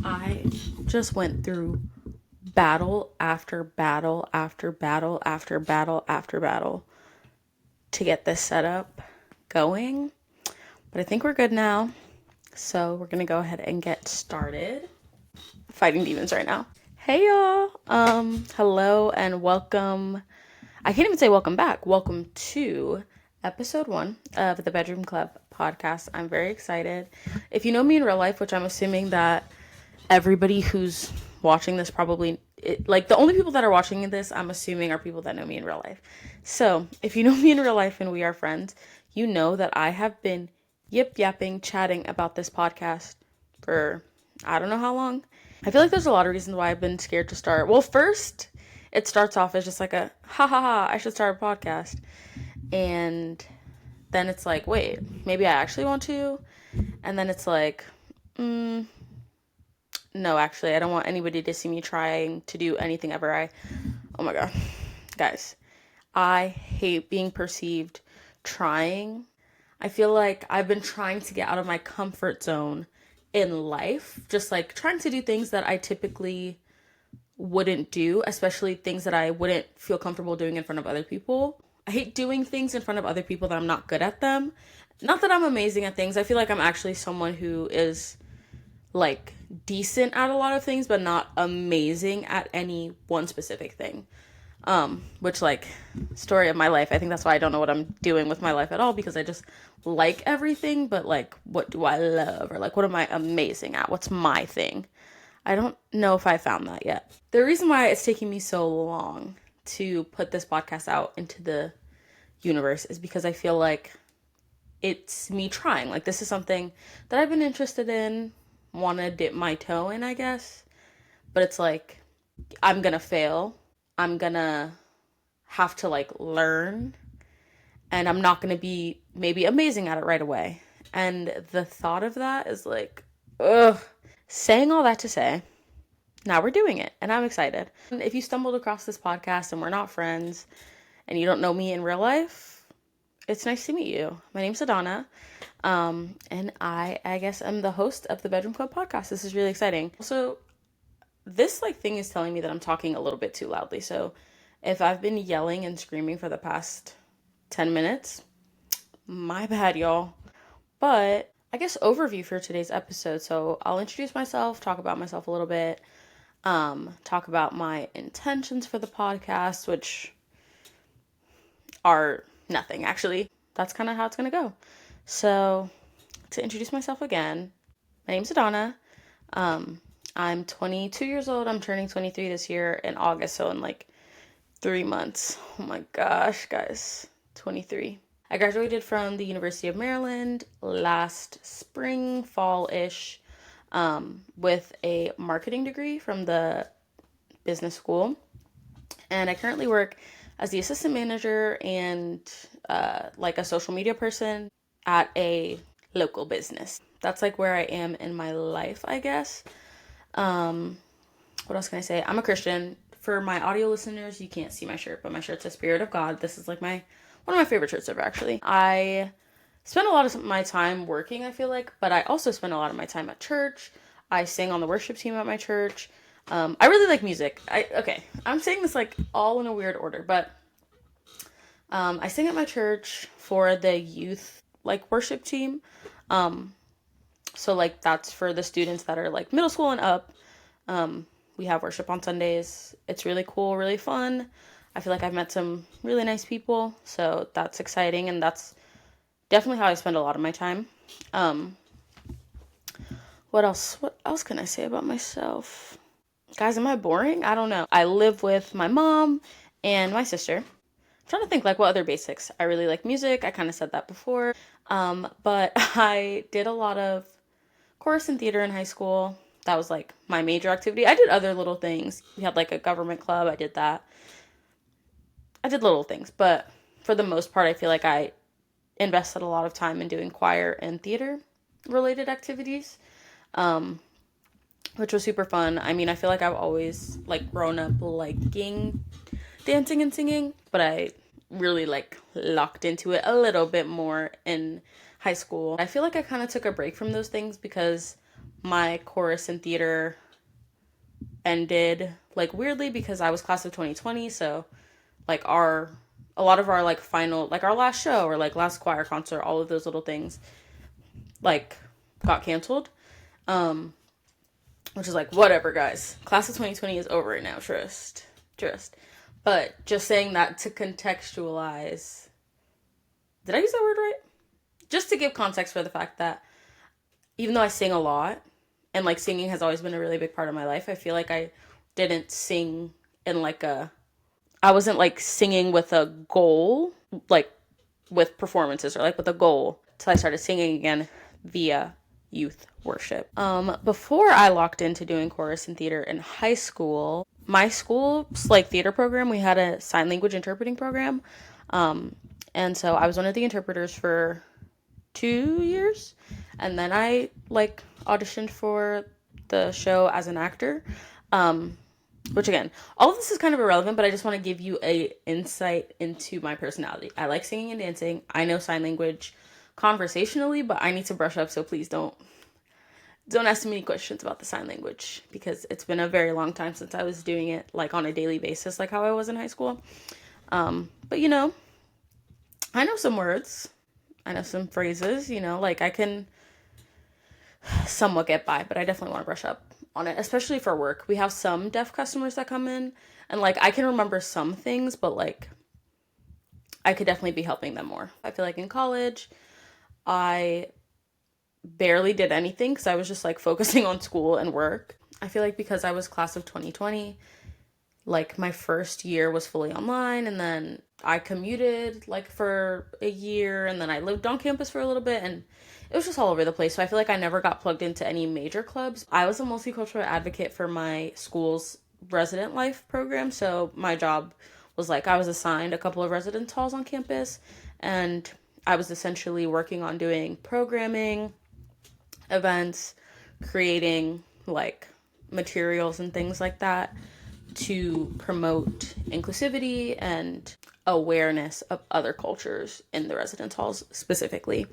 I just went through battle after battle after battle after battle after battle to get this setup going. But I think we're good now. So we're gonna go ahead and get started. Fighting demons right now. Hey y'all. Hello and welcome. I can't even say welcome back. Welcome to episode 1 of the Bedroom Club podcast. I'm very excited. If you know me in real life, which I'm assuming that everybody who's watching this probably, like the only people that are watching this, I'm assuming are people that know me in real life. So if you know me in real life and we are friends, you know that I have been yapping, chatting about this podcast for I don't know how long. I feel like there's a lot of reasons why I've been scared to start. Well, first, it starts off as just like a ha ha ha, I should start a podcast. And then it's like, wait, maybe I actually want to. And then it's like, no, actually, I don't want anybody to see me trying to do anything ever. Oh my God. Guys, I hate being perceived trying. I feel like I've been trying to get out of my comfort zone in life, just like trying to do things that I typically wouldn't do, especially things that I wouldn't feel comfortable doing in front of other people. I hate doing things in front of other people that I'm not good at them. Not that I'm amazing at things. I feel like I'm actually someone who is like decent at a lot of things, but not amazing at any one specific thing. Which like story of my life. I think that's why I don't know what I'm doing with my life at all, because I just like everything, but like what do I love, or like what am I amazing at? What's my thing? I don't know if I found that yet. The reason why it's taking me so long to put this podcast out into the universe is because I feel like it's me trying. Like this is something that I've been interested in, want to dip my toe in, I guess. But it's like, I'm gonna fail. I'm gonna have to like learn. And I'm not gonna be maybe amazing at it right away. And the thought of that is like, ugh. Saying all that to say, now we're doing it, and I'm excited. And if you stumbled across this podcast and we're not friends, and you don't know me in real life, it's nice to meet you. My name's Adana, and I guess I'm the host of the Bedroom Club podcast. This is really exciting. Also, this like thing is telling me that I'm talking a little bit too loudly, so if I've been yelling and screaming for the past 10 minutes, my bad, y'all. But I guess overview for today's episode. So I'll introduce myself, talk about myself a little bit, talk about my intentions for the podcast, which are nothing actually. That's kind of how it's gonna go. So to introduce myself again, my name's Adana. I'm 22 years old. I'm turning 23 this year in August, so in like 3 months. Oh my gosh, guys, 23. I graduated from the University of Maryland last spring, fall-ish, with a marketing degree from the business school. And I currently work as the assistant manager and like a social media person at a local business. That's like where I am in my life, I guess. What else can I say? I'm a Christian. For my audio listeners, you can't see my shirt, but my shirt's a Spirit of God. This is like one of my favorite shirts ever, actually. I spend a lot of my time working, I feel like, but I also spend a lot of my time at church. I sing on the worship team at my church. I really like music. I'm saying this like all in a weird order, but I sing at my church for the youth like worship team. So like that's for the students that are like middle school and up. We have worship on Sundays. It's really cool, really fun. I feel like I've met some really nice people, so that's exciting, and that's definitely how I spend a lot of my time. What else? What else can I say about myself? Guys, am I boring? I don't know. I live with my mom and my sister. I'm trying to think like what other basics. I really like music. I kind of said that before. But I did a lot of chorus and theater in high school. That was like my major activity. I did other little things. We had like a government club. I did that. I did little things, but for the most part, I feel like I invested a lot of time in doing choir and theater related activities, which was super fun. I mean, I feel like I've always like grown up liking dancing and singing, but I really like locked into it a little bit more in high school. I feel like I kind of took a break from those things because my chorus and theater ended like weirdly because I was class of 2020, so like a lot of our like final, like our last show or like last choir concert, all of those little things like got canceled. Which is like, whatever, guys. Class of 2020 is over right now, trust. But just saying that to contextualize. Did I use that word right? Just to give context for the fact that even though I sing a lot, and like singing has always been a really big part of my life, I feel like I didn't sing in like I wasn't like singing with a goal, like with performances or like with a goal, till I started singing again via youth worship. Before I locked into doing chorus and theater in high school, my school's like theater program, we had a sign language interpreting program. And so I was one of the interpreters for 2 years. And then I like auditioned for the show as an actor. Which again, all of this is kind of irrelevant, but I just want to give you a insight into my personality. I like singing and dancing. I know sign language conversationally, but I need to brush up, so please don't ask me any questions about the sign language because it's been a very long time since I was doing it like on a daily basis like how I was in high school. But you know, I know some words. I know some phrases, you know, like I can somewhat get by, but I definitely want to brush up on it, especially for work. We have some deaf customers that come in and like I can remember some things, but like I could definitely be helping them more. I feel like in college, I barely did anything because I was just like focusing on school and work. I feel like because I was class of 2020, like my first year was fully online, and then I commuted like for a year, and then I lived on campus for a little bit, and it was just all over the place. So I feel like I never got plugged into any major clubs. I was a multicultural advocate for my school's resident life program, so my job was like I was assigned a couple of residence halls on campus, and I was essentially working on doing programming, events, creating like materials and things like that to promote inclusivity and awareness of other cultures in the residence halls specifically.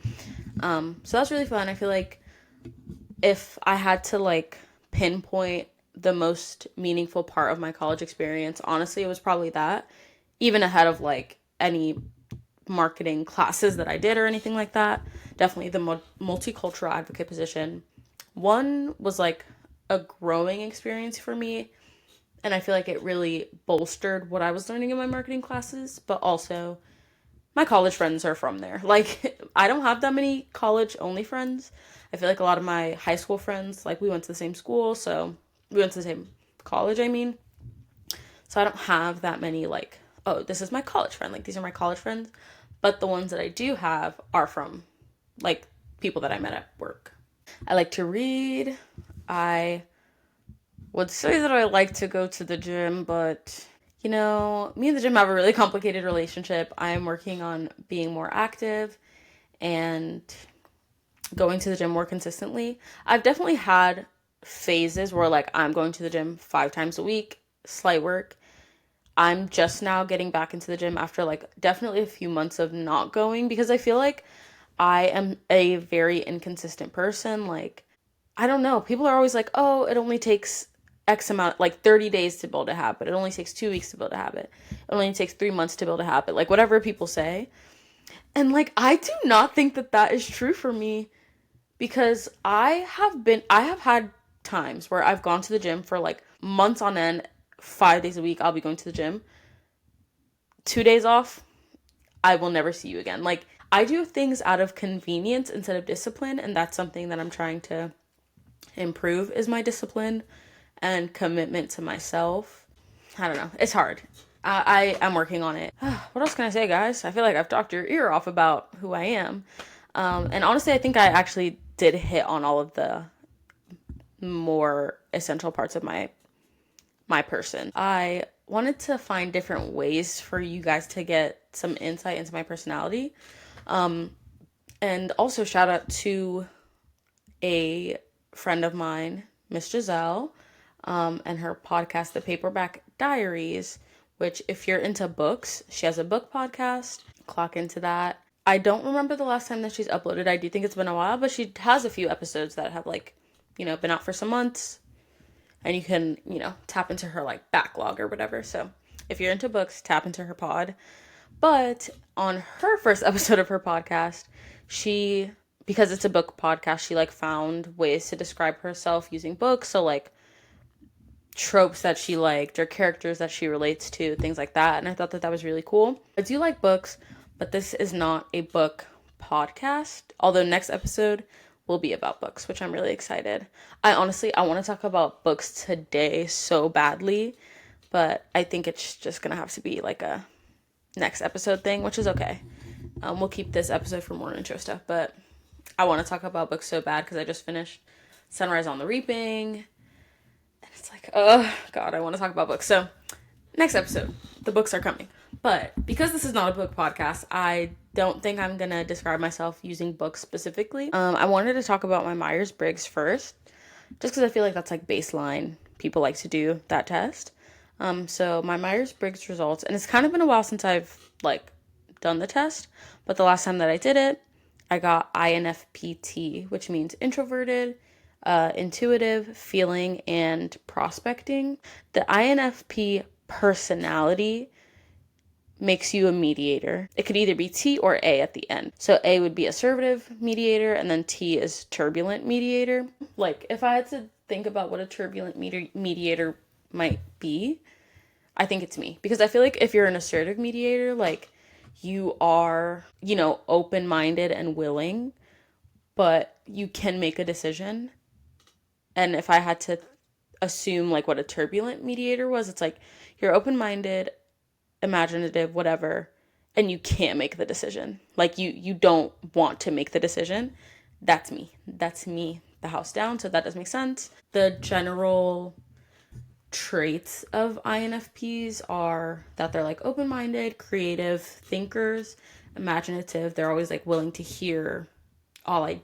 So that's really fun. I feel like if I had to like pinpoint the most meaningful part of my college experience, honestly, it was probably that, even ahead of like any marketing classes that I did or anything like that. Definitely the multicultural advocate position. One was like a growing experience for me, and I feel like it really bolstered what I was learning in my marketing classes, but also my college friends are from there. Like, I don't have that many college only friends. I feel like a lot of my high school friends, like, we went to the same school, so we went to the same college, I mean. So I don't have that many, like, oh, this is my college friend. Like, these are my college friends. But the ones that I do have are from, like, people that I met at work. I like to read. I would say that I like to go to the gym, but, you know, me and the gym have a really complicated relationship. I am working on being more active and going to the gym more consistently. I've definitely had phases where, like, I'm going to the gym 5 times a week, slight work. I'm just now getting back into the gym after, like, definitely a few months of not going because I feel like I am a very inconsistent person. Like, I don't know. People are always like, oh, it only takes X amount, like 30 days to build a habit. It only takes 2 weeks to build a habit. It only takes 3 months to build a habit. Like, whatever people say. And, like, I do not think that that is true for me because I have had times where I've gone to the gym for, like, months on end, 5 days a week. I'll be going to the gym. 2 days off, I will never see you again. Like, I do things out of convenience instead of discipline, and that's something that I'm trying to improve is my discipline and commitment to myself. I don't know. It's hard. I am working on it. What else can I say, guys? I feel like I've talked your ear off about who I am. And honestly, I think I actually did hit on all of the more essential parts of my person. I wanted to find different ways for you guys to get some insight into my personality. And also shout out to a friend of mine, Miss Giselle, and her podcast, The Paperback Diaries, which if you're into books, she has a book podcast. Clock into that. I don't remember the last time that she's uploaded. I do think it's been a while, but she has a few episodes that have like been out for some months, and you can, tap into her like backlog or whatever. So if you're into books, tap into her pod. But on her first episode of her podcast, because it's a book podcast, she like found ways to describe herself using books. So like tropes that she liked or characters that she relates to, things like that. And I thought that was really cool. I do like books, but this is not a book podcast. Although next episode will be about books, which I'm really excited. I want to talk about books today so badly, but I think it's just going to have to be like a next episode thing, which is okay. We'll keep this episode for more intro stuff, but I want to talk about books so bad because I just finished Sunrise on the Reaping, and it's like, oh god, I want to talk about books. So next episode, the books are coming. But because this is not a book podcast, I don't think I'm gonna describe myself using books specifically. I wanted to talk about my Myers-Briggs first, just because I feel like that's like baseline. People like to do that test. So my Myers-Briggs results, and it's kind of been a while since I've like done the test, but the last time that I did it, I got INFPT, which means introverted, intuitive, feeling, and prospecting. The INFP personality makes you a mediator. It could either be T or A at the end. So A would be assertive mediator, and then T is turbulent mediator. Like, if I had to think about what a turbulent mediator might be, I think it's me. Because I feel like if you're an assertive mediator, like, you are, open-minded and willing, but you can make a decision. And if I had to assume, like, what a turbulent mediator was, it's like, you're open-minded, imaginative, whatever, and you can't make the decision. Like, you don't want to make the decision. That's me, the house down. So that does make sense. The general traits of INFPs are that they're like open-minded, creative thinkers, imaginative. They're always like willing to hear a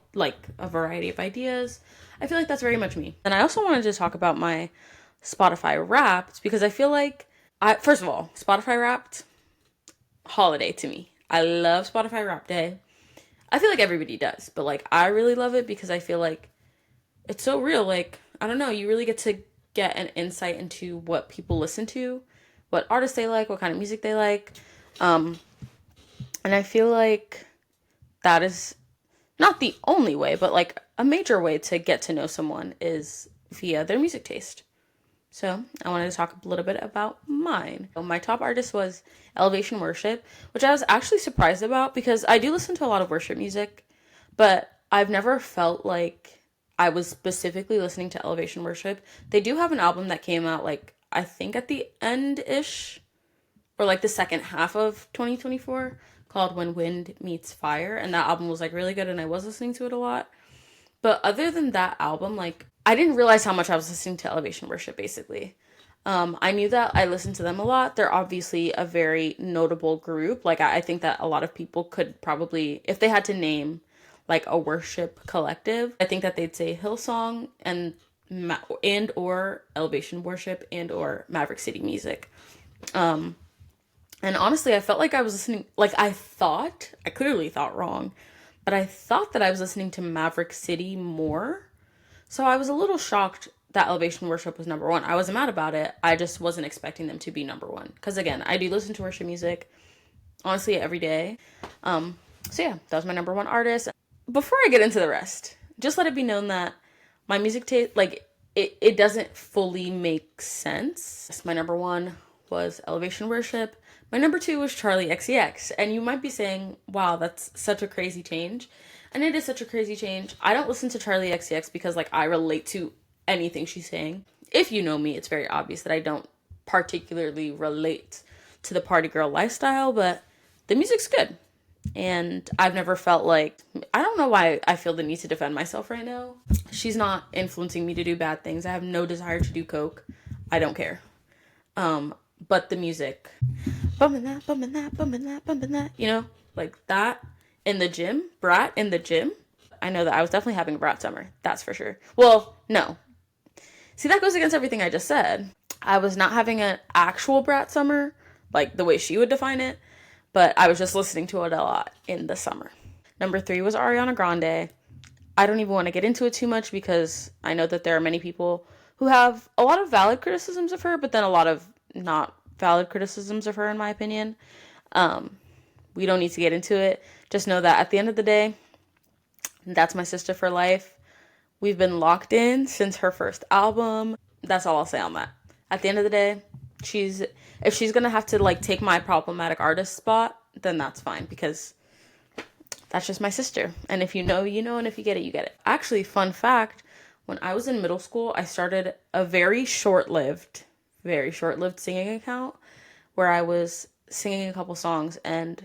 variety of ideas. I feel like that's very much me. And I also wanted to talk about my Spotify Wrapped, because I feel like first of all, Spotify Wrapped, holiday to me. I love Spotify Wrapped Day. I feel like everybody does, but like I really love it because I feel like it's so real. Like, I don't know, you really get to get an insight into what people listen to, what artists they like, what kind of music they like. And I feel like that is not the only way, but like a major way to get to know someone is via their music taste. So I wanted to talk a little bit about mine. My top artist was Elevation Worship, which I was actually surprised about because I do listen to a lot of worship music, but I've never felt like I was specifically listening to Elevation Worship. They do have an album that came out like, I think at the end-ish, or like the second half of 2024, called When Wind Meets Fire, and that album was like really good and I was listening to it a lot. But other than that album, like, I didn't realize how much I was listening to Elevation Worship, basically. I knew that I listened to them a lot. They're obviously a very notable group. Like, I think that a lot of people could probably, if they had to name like a worship collective, I think that they'd say Hillsong and or Elevation Worship and or Maverick City Music. And honestly, I felt like I was listening, like I clearly thought wrong, but I thought that I was listening to Maverick City more. So I was a little shocked that Elevation Worship was number one. I wasn't mad about it. I just wasn't expecting them to be number one. Because again, I do listen to worship music, honestly, every day. So yeah, that was my number one artist. Before I get into the rest, just let it be known that my music taste, like, it doesn't fully make sense. My number one was Elevation Worship. My number two was Charlie XCX. And you might be saying, wow, that's such a crazy change. And it is such a crazy change. I don't listen to Charlie XCX because, like, I relate to anything she's saying. If you know me, it's very obvious that I don't particularly relate to the party girl lifestyle, but the music's good. And I've never felt like, I don't know why I feel the need to defend myself right now. She's not influencing me to do bad things. I have no desire to do coke. I don't care. But the music, bumping that, bumping that, bumping that, bumping that, like that in the gym, brat in the gym. I know that I was definitely having a brat summer. That's for sure. Well, no. See, that goes against everything I just said. I was not having an actual brat summer, like the way she would define it, but I was just listening to it a lot in the summer. Number three was Ariana Grande. I don't even want to get into it too much because I know that there are many people who have a lot of valid criticisms of her, but then a lot of not valid criticisms of her, in my opinion. Um, we don't need to get into it. Just know that at the end of the day, that's my sister for life. We've been locked in since her first album. That's all I'll say on that. At the end of the day, she's if she's gonna have to like take my problematic artist spot, then that's fine because that's just my sister. And if you know, you know, and if you get it, you get it. Actually, fun fact, when I was in middle school, I started a very short-lived singing account where I was singing a couple songs, and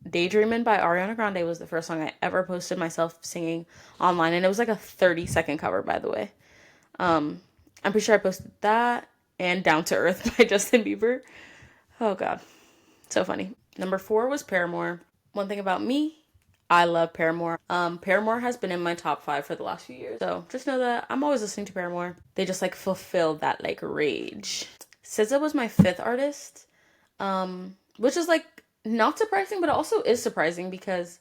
Daydreamin' by Ariana Grande was the first song I ever posted myself singing online, and it was like a 30-second cover, by the way. I'm pretty sure I posted that and Down to Earth by Justin Bieber. Oh god, so funny. Number 4 was Paramore. One thing about me, I love Paramore. Paramore has been in my top 5 for the last few years. So just know that I'm always listening to Paramore. They just like fulfill that like rage. SZA was my 5th artist, which is like not surprising, but it also is surprising because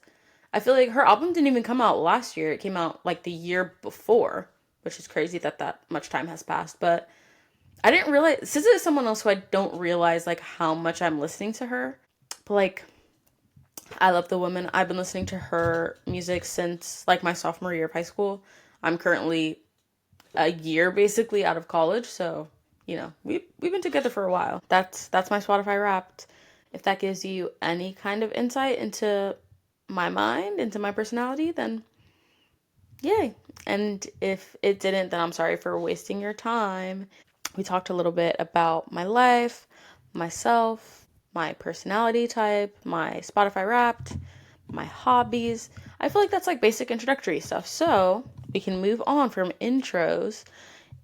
I feel like her album didn't even come out last year. It came out like the year before, which is crazy that that much time has passed. But I didn't realize SZA is someone else who I don't realize like how much I'm listening to her. But like I love the woman. I've been listening to her music since like my sophomore year of high school. I'm currently a year basically out of college, so you know we've been together for a while. That's my Spotify Wrapped. If that gives you any kind of insight into my mind, into my personality, then yay. And if it didn't, then I'm sorry for wasting your time. We talked a little bit about my life, myself, my personality type, my Spotify Wrapped, my hobbies. I feel like that's like basic introductory stuff. So we can move on from intros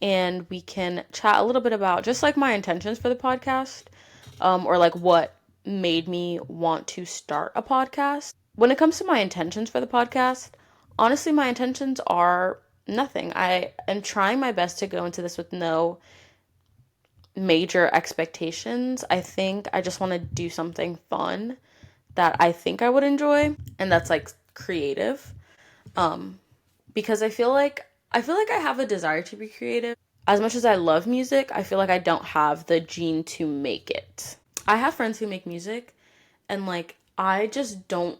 and we can chat a little bit about just like my intentions for the podcast, or like what made me want to start a podcast. When it comes to my intentions for the podcast, honestly, my intentions are nothing. I am trying my best to go into this with no major expectations. I think I just want to do something fun that I think I would enjoy, and that's like creative. Because I feel like I have a desire to be creative. As much as I love music, I feel like I don't have the gene to make it. I have friends who make music, and like I just don't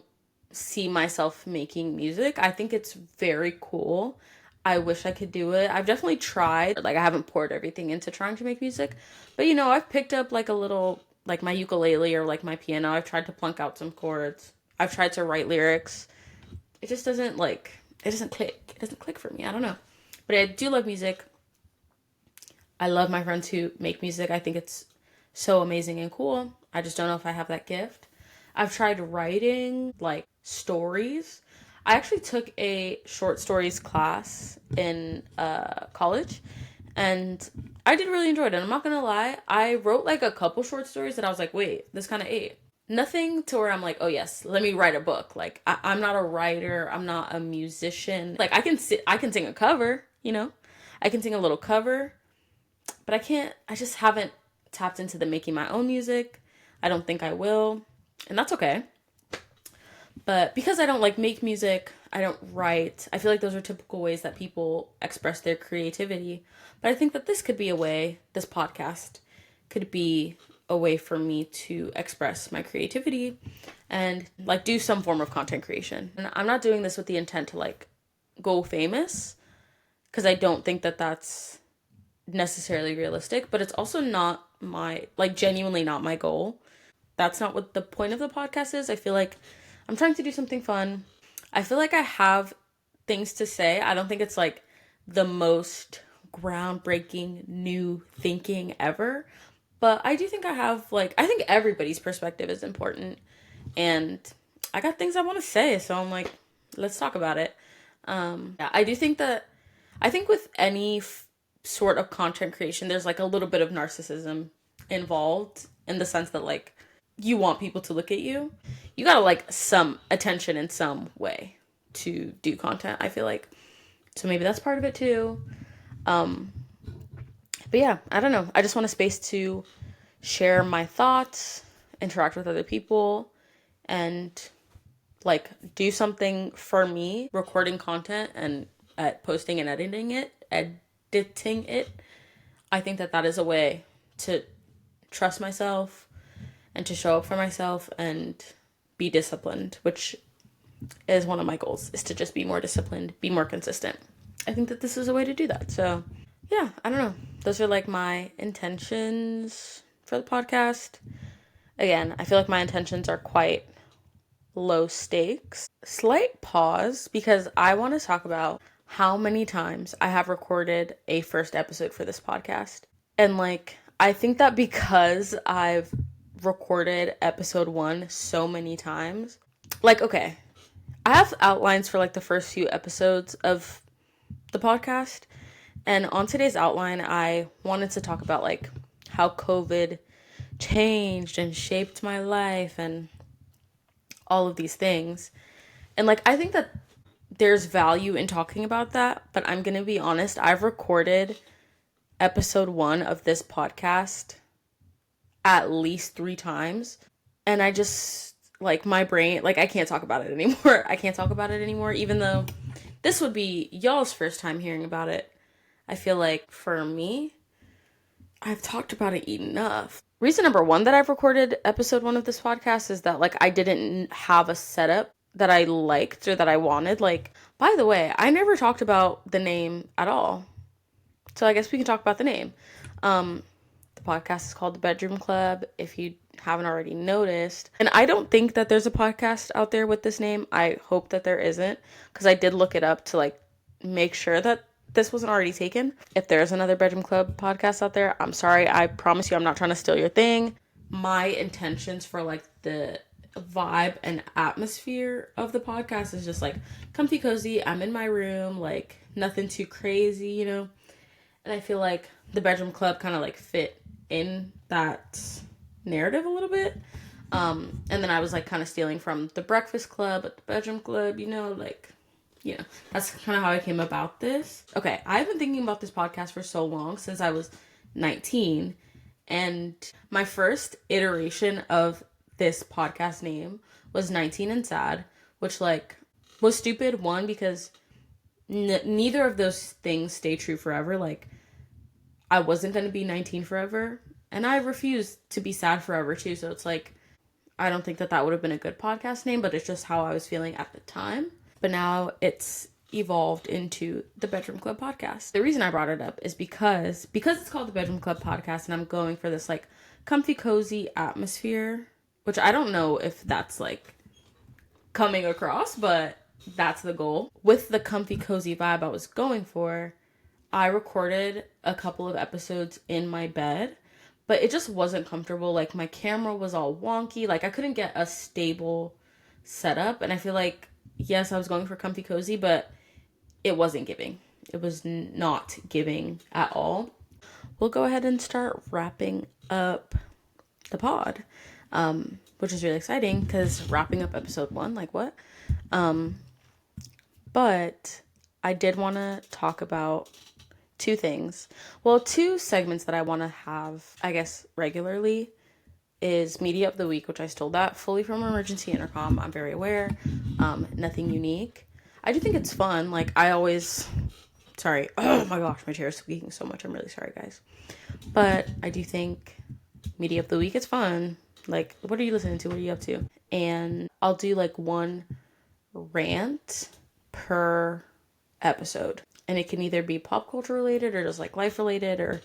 see myself making music. I think it's very cool. I wish I could do it. I've definitely tried. Like I haven't poured everything into trying to make music. But you know, I've picked up like a little like my ukulele or like my piano. I've tried to plunk out some chords. I've tried to write lyrics. It just doesn't like it doesn't click. It doesn't click for me. I don't know. But I do love music. I love my friends who make music. I think it's so amazing and cool. I just don't know if I have that gift. I've tried writing like stories. I actually took a short stories class in college, and I did really enjoy it. And I'm not gonna lie, I wrote like a couple short stories that I was like, wait, this kind of ate. Nothing to where I'm like, oh yes, let me write a book. Like I'm not a writer. I'm not a musician. Like I can sing a cover. You know, I can sing a little cover, but I can't. I just haven't tapped into the making my own music. I don't think I will, and that's okay. But because I don't like make music, I don't write. I feel like those are typical ways that people express their creativity. But I think that this could be a way, this podcast could be a way for me to express my creativity and like do some form of content creation. And I'm not doing this with the intent to like go famous because I don't think that that's necessarily realistic, but it's also not my like genuinely not my goal. That's not what the point of the podcast is. I feel like I'm trying to do something fun. I feel like I have things to say. I don't think it's like the most groundbreaking new thinking ever, but I do think I have like I think everybody's perspective is important, and I got things I want to say, so I'm like, let's talk about it. Yeah, I do think that I think with any sort of content creation, there's like a little bit of narcissism involved in the sense that like you want people to look at you. You gotta like some attention in some way to do content, I feel like. So maybe that's part of it too. But yeah, I don't know. I just want a space to share my thoughts, interact with other people, and like do something for me, recording content and posting and editing it, I think that that is a way to trust myself and to show up for myself and be disciplined, which is one of my goals, is to just be more disciplined, be more consistent. I think that this is a way to do that. So yeah, I don't know. Those are like my intentions for the podcast. Again, I feel like my intentions are quite low stakes. Slight pause because I want to talk about how many times I have recorded a first episode for this podcast. And like, I think that because I've recorded episode 1 so many times, like, okay, I have outlines for like the first few episodes of the podcast. And on today's outline, I wanted to talk about like how COVID changed and shaped my life and all of these things. And like, I think that there's value in talking about that, but I'm going to be honest, I've recorded episode 1 of this podcast at least 3 times. And I just, like, my brain, like, I can't talk about it anymore. I can't talk about it anymore, even though this would be y'all's first time hearing about it. I feel like for me, I've talked about it enough. Reason number 1 that I've recorded episode 1 of this podcast is that, like, I didn't have a setup that I liked or that I wanted. Like, by the way, I never talked about the name at all. So I guess we can talk about the name. The podcast is called The Bedroom Club, if you haven't already noticed. And I don't think that there's a podcast out there with this name. I hope that there isn't, because I did look it up to like make sure that this wasn't already taken. If there's another Bedroom Club podcast out there, I'm sorry. I promise you I'm not trying to steal your thing. My intentions for like the vibe and atmosphere of the podcast is just like comfy cozy. I'm in my room, like nothing too crazy, you know? And I feel like the Bedroom Club kind of like fit in that narrative a little bit. And then I was like kind of stealing from the Breakfast Club at the Bedroom Club, you know, like, you know, that's kind of how I came about this. Okay, I've been thinking about this podcast for so long, since I was 19. And my first iteration of this podcast name was 19 and Sad, which like was stupid. One, because neither of those things stay true forever. Like, I wasn't going to be 19 forever, and I refused to be sad forever too. So it's like, I don't think that that would have been a good podcast name, but it's just how I was feeling at the time. But now it's evolved into the Bedroom Club podcast. The reason I brought it up is because it's called the Bedroom Club podcast, and I'm going for this like comfy cozy atmosphere, which I don't know if that's like coming across, but that's the goal. With the comfy cozy vibe I was going for, I recorded a couple of episodes in my bed, but it just wasn't comfortable. Like, my camera was all wonky. Like, I couldn't get a stable setup. And I feel like, yes, I was going for comfy cozy, but it wasn't giving. It was not giving at all. We'll go ahead and start wrapping up the pod, which is really exciting because wrapping up episode 1, like what? But I did want to talk about 2 things. Well, 2 segments that I want to have, I guess, regularly is Media of the Week, which I stole that fully from Emergency Intercom. I'm very aware. Nothing unique. I do think it's fun. Like, I always... Sorry. Oh my gosh, my chair is squeaking so much. I'm really sorry, guys. But I do think Media of the Week is fun. Like, what are you listening to? What are you up to? And I'll do, like, 1 rant per episode. And it can either be pop culture related or just like life related, or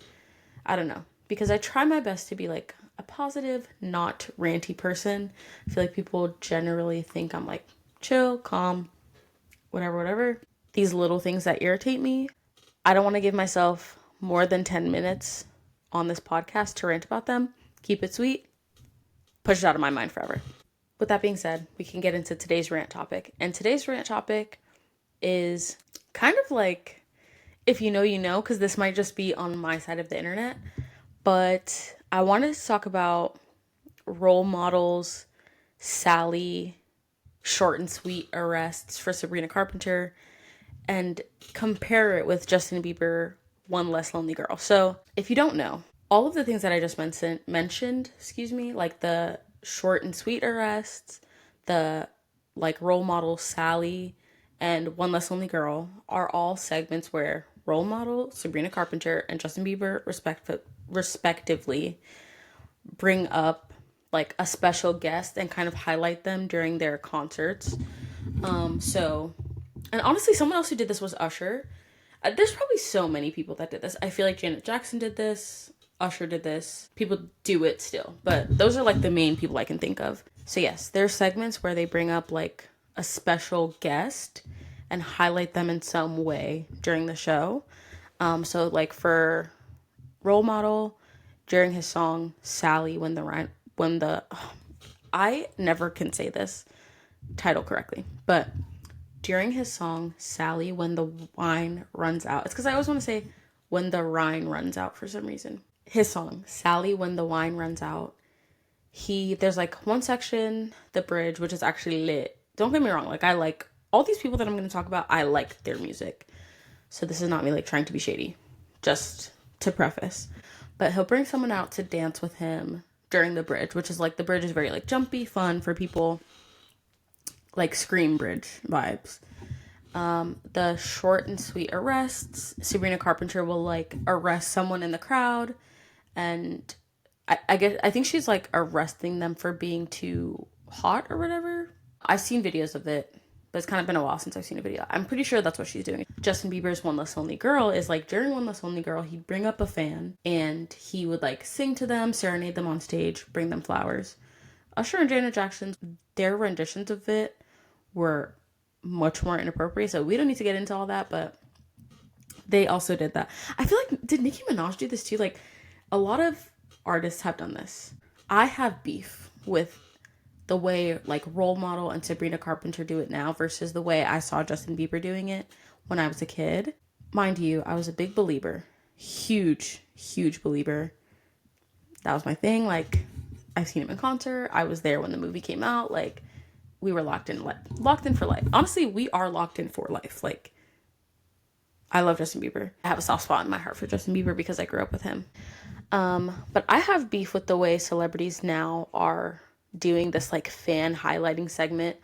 I don't know. Because I try my best to be like a positive, not ranty person. I feel like people generally think I'm like chill, calm, whatever. These little things that irritate me. I don't want to give myself more than 10 minutes on this podcast to rant about them. Keep it sweet. Push it out of my mind forever. With that being said, we can get into today's rant topic. And today's rant topic is kind of like, if you know, you know, because this might just be on my side of the internet. But I wanted to talk about role models, Sally, short and sweet arrests for Sabrina Carpenter, and compare it with Justin Bieber, One Less Lonely Girl. So if you don't know, all of the things that I just mentioned, like the short and sweet arrests, the like Role Model, Sally, and One Less Lonely Girl are all segments where Role Model, Sabrina Carpenter, and Justin Bieber respectively bring up like a special guest and kind of highlight them during their concerts. So, and honestly, someone else who did this was Usher. There's probably so many people that did this. I feel like Janet Jackson did this. Usher did this. People do it still, but those are like the main people I can think of. So yes, there's segments where they bring up like a special guest and highlight them in some way during the show. So like for Role Model, during his song Sally, I never can say this title correctly, but during his song Sally, when the wine runs out, it's because I always want to say when the Rhine runs out for some reason. His song Sally, when the wine runs out, there's like one section, the bridge, which is actually lit. Don't get me wrong, like I like all these people that I'm going to talk about, I like their music. So this is not me like trying to be shady, just to preface. But he'll bring someone out to dance with him during the bridge, which is like the bridge is very like jumpy, fun for people, like Scream Bridge vibes. The short and sweet arrests. Sabrina Carpenter will like arrest someone in the crowd, and I think she's like arresting them for being too hot or whatever. I've seen videos of it, but it's kind of been a while since I've seen a video. I'm pretty sure that's what she's doing. Justin Bieber's One Less Lonely Girl is like during One Less Lonely Girl, he'd bring up a fan and he would like sing to them, serenade them on stage, bring them flowers. Usher and Janet Jackson's, their renditions of it were much more inappropriate, so we don't need to get into all that, but they also did that. I feel like, did Nicki Minaj do this too? Like, a lot of artists have done this. I have beef with the way, like, Role Model and Sabrina Carpenter do it now versus the way I saw Justin Bieber doing it when I was a kid. Mind you, I was a big believer. Huge believer. That was my thing. Like, I've seen him in concert. I was there when the movie came out. Like, we were locked in for life. Honestly, we are locked in for life. Like, I love Justin Bieber. I have a soft spot in my heart for Justin Bieber because I grew up with him. But I have beef with the way celebrities now are doing this like fan highlighting segment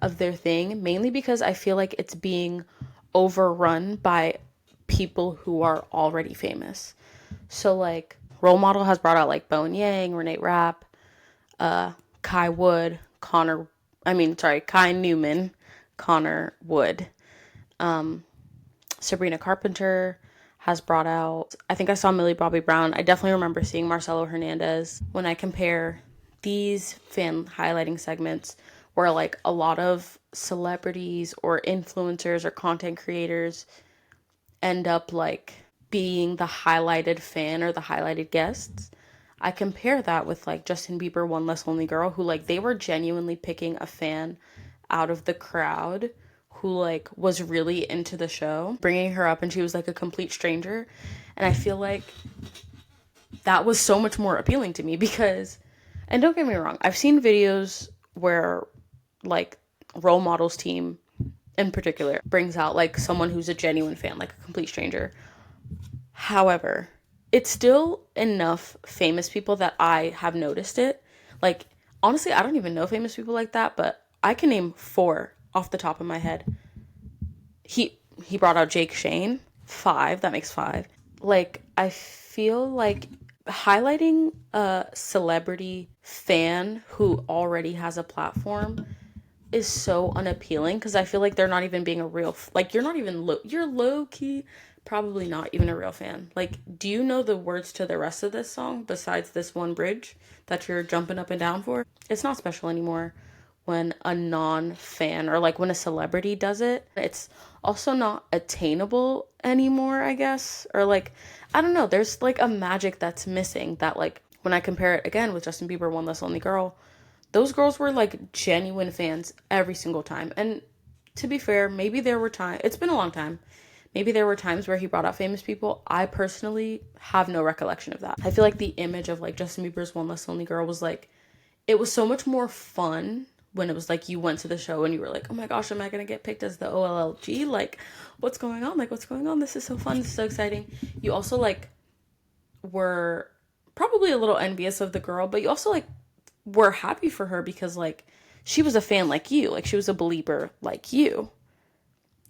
of their thing, mainly because I feel like it's being overrun by people who are already famous. So like Role Model has brought out like Bowen Yang, Renee Rapp, Kai Wood, Kai Newman, Connor Wood. Sabrina Carpenter has brought out, I think I saw Millie Bobby Brown. I definitely remember seeing Marcelo Hernandez. When I compare these fan highlighting segments where like a lot of celebrities or influencers or content creators end up like being the highlighted fan or the highlighted guests, I compare that with like Justin Bieber, One Less Lonely Girl, who like they were genuinely picking a fan out of the crowd who like was really into the show, bringing her up, and she was like a complete stranger. And I feel like that was so much more appealing to me because, and don't get me wrong, I've seen videos where like Role Models team in particular brings out like someone who's a genuine fan, like a complete stranger. However, it's still enough famous people that I have noticed it. Like, honestly, I don't even know famous people like that, but I can name 4 off the top of my head. He brought out Jake Shane. 5, that makes 5. Like, I feel like highlighting a celebrity fan who already has a platform is so unappealing because I feel like they're not even being a real, like, you're not even, you're low-key probably not even a real fan. Like, do you know the words to the rest of this song besides this one bridge that you're jumping up and down for? It's not special anymore when a non-fan or like when a celebrity does it. It's also not attainable anymore, I guess. Or like, I don't know, there's like a magic that's missing that like when I compare it again with Justin Bieber, One Less Lonely Girl, those girls were like genuine fans every single time. And to be fair, maybe there were times, it's been a long time, maybe there were times where he brought out famous people. I personally have no recollection of that. I feel like the image of like Justin Bieber's One Less Lonely Girl was like, it was so much more fun when it was like you went to the show and you were like, oh my gosh, am I going to get picked as the OLLG? Like, what's going on? Like, what's going on? This is so fun. This is so exciting. You also like were probably a little envious of the girl, but you also like were happy for her because like she was a fan like you, like she was a believer like you,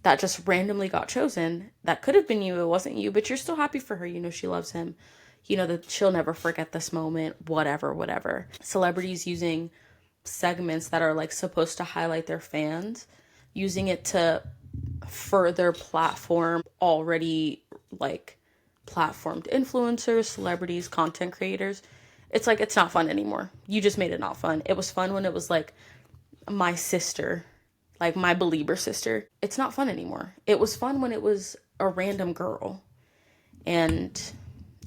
that just randomly got chosen. That could have been you, it wasn't you, but you're still happy for her. You know, she loves him. You know that she'll never forget this moment, whatever. Celebrities using segments that are like supposed to highlight their fans, using it to further platform already like platformed influencers, celebrities, content creators. It's like, it's not fun anymore. You just made it not fun. It was fun when it was like my sister, like my believer sister. It's not fun anymore. It was fun when it was a random girl. And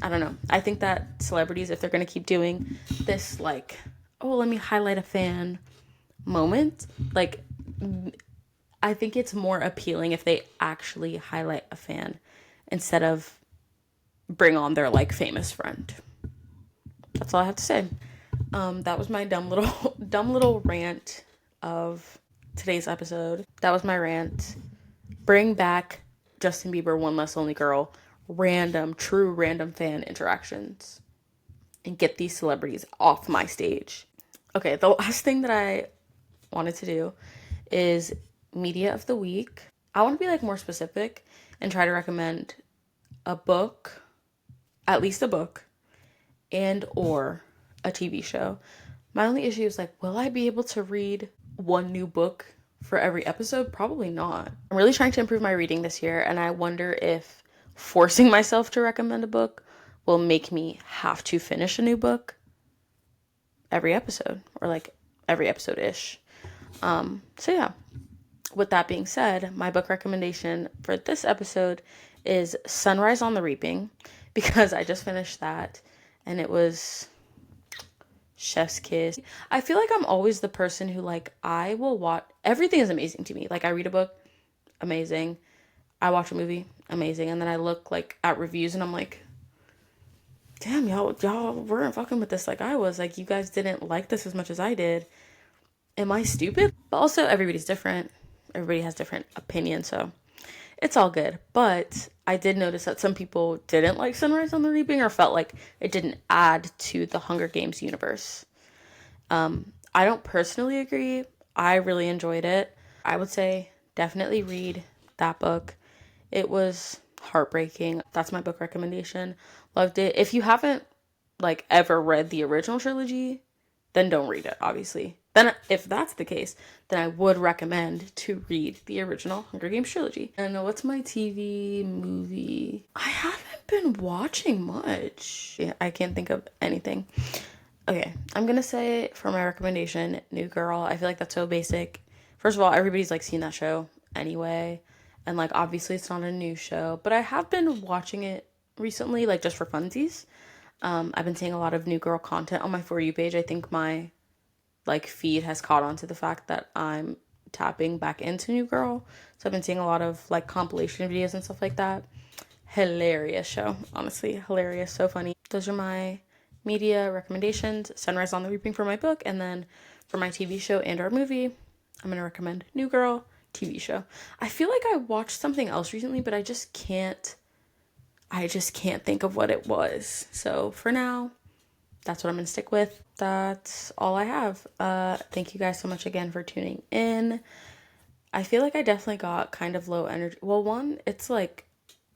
I don't know. I think that celebrities, if they're going to keep doing this, like, oh, let me highlight a fan moment, like, I think it's more appealing if they actually highlight a fan instead of bring on their, like, famous friend. That's all I have to say. That was my dumb little rant of today's episode. That was my rant. Bring back Justin Bieber, One Less Lonely Girl, true random fan interactions, and get these celebrities off my stage. Okay, the last thing that I wanted to do is media of the week. I want to be like more specific and try to recommend a book, at least a book, and or a TV show. My only issue is like, will I be able to read one new book for every episode? Probably not. I'm really trying to improve my reading this year, and I wonder if forcing myself to recommend a book will make me have to finish a new book every episode, or like every episode-ish. So yeah, with that being said, my book recommendation for this episode is Sunrise on the Reaping, because I just finished that and it was chef's kiss. I feel like I'm always the person who, like, I will watch, everything is amazing to me. Like, I read a book, amazing. I watch a movie, amazing. And then I look like at reviews and I'm like, damn, y'all weren't fucking with this like I was. Like, you guys didn't like this as much as I did. Am I stupid? But also, everybody's different. Everybody has different opinions, so it's all good. But I did notice that some people didn't like Sunrise on the Reaping, or felt like it didn't add to the Hunger Games universe. I don't personally agree. I really enjoyed it. I would say definitely read that book. It was heartbreaking. That's my book recommendation. Loved it. If you haven't, like, ever read the original trilogy, then don't read it, obviously. Then if that's the case, then I would recommend to read the original Hunger Games trilogy. And what's my TV movie? I haven't been watching much. Yeah, I can't think of anything. Okay, I'm gonna say for my recommendation, New Girl. I feel like that's so basic. First of all, everybody's like seen that show anyway. And like, obviously it's not a new show, but I have been watching it recently, like just for funsies. I've been seeing a lot of New Girl content on my For You page. I think my like feed has caught on to the fact that I'm tapping back into New Girl. So I've been seeing a lot of like compilation videos and stuff like that. Hilarious show, honestly, hilarious, so funny. Those are my media recommendations. Sunrise on the Reaping for my book, and then for my TV show and or movie, I'm gonna recommend New Girl TV show. I feel like I watched something else recently, but I just can't think of what it was. So for now, that's what I'm gonna stick with. That's all I have. Thank you guys so much again for tuning in. I feel like I definitely got kind of low energy. Well, one, it's like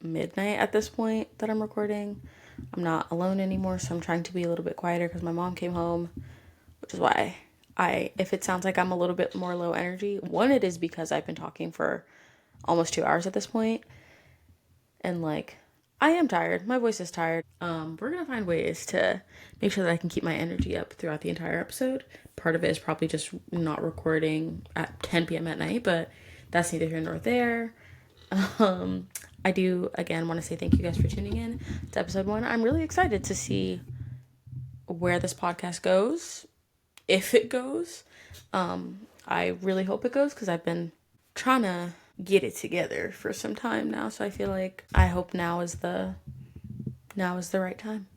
midnight at this point that I'm recording. I'm not alone anymore, so I'm trying to be a little bit quieter because my mom came home, which is why if it sounds like I'm a little bit more low energy, one, it is because I've been talking for almost 2 hours at this point, and like, I am tired. My voice is tired. We're gonna find ways to make sure that I can keep my energy up throughout the entire episode. Part of it is probably just not recording at 10 p.m. at night, but that's neither here nor there. I do, again, want to say thank you guys for tuning in to episode 1. I'm really excited to see where this podcast goes, if it goes. I really hope it goes, because I've been trying to get it together for some time now, so I hope now is the right time.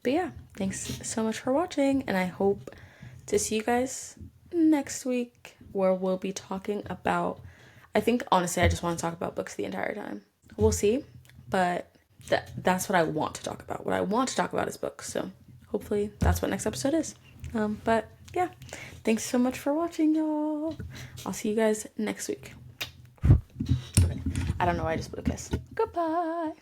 But yeah, thanks so much for watching, and I hope to see you guys next week, where we'll be talking about, I think, honestly, I just want to talk about books the entire time. We'll see, but that's what I want to talk about. What I want to talk about is books, so hopefully that's what next episode is. But yeah, thanks so much for watching, y'all. I'll see you guys next week. Okay. I don't know why I just blew a kiss. Goodbye.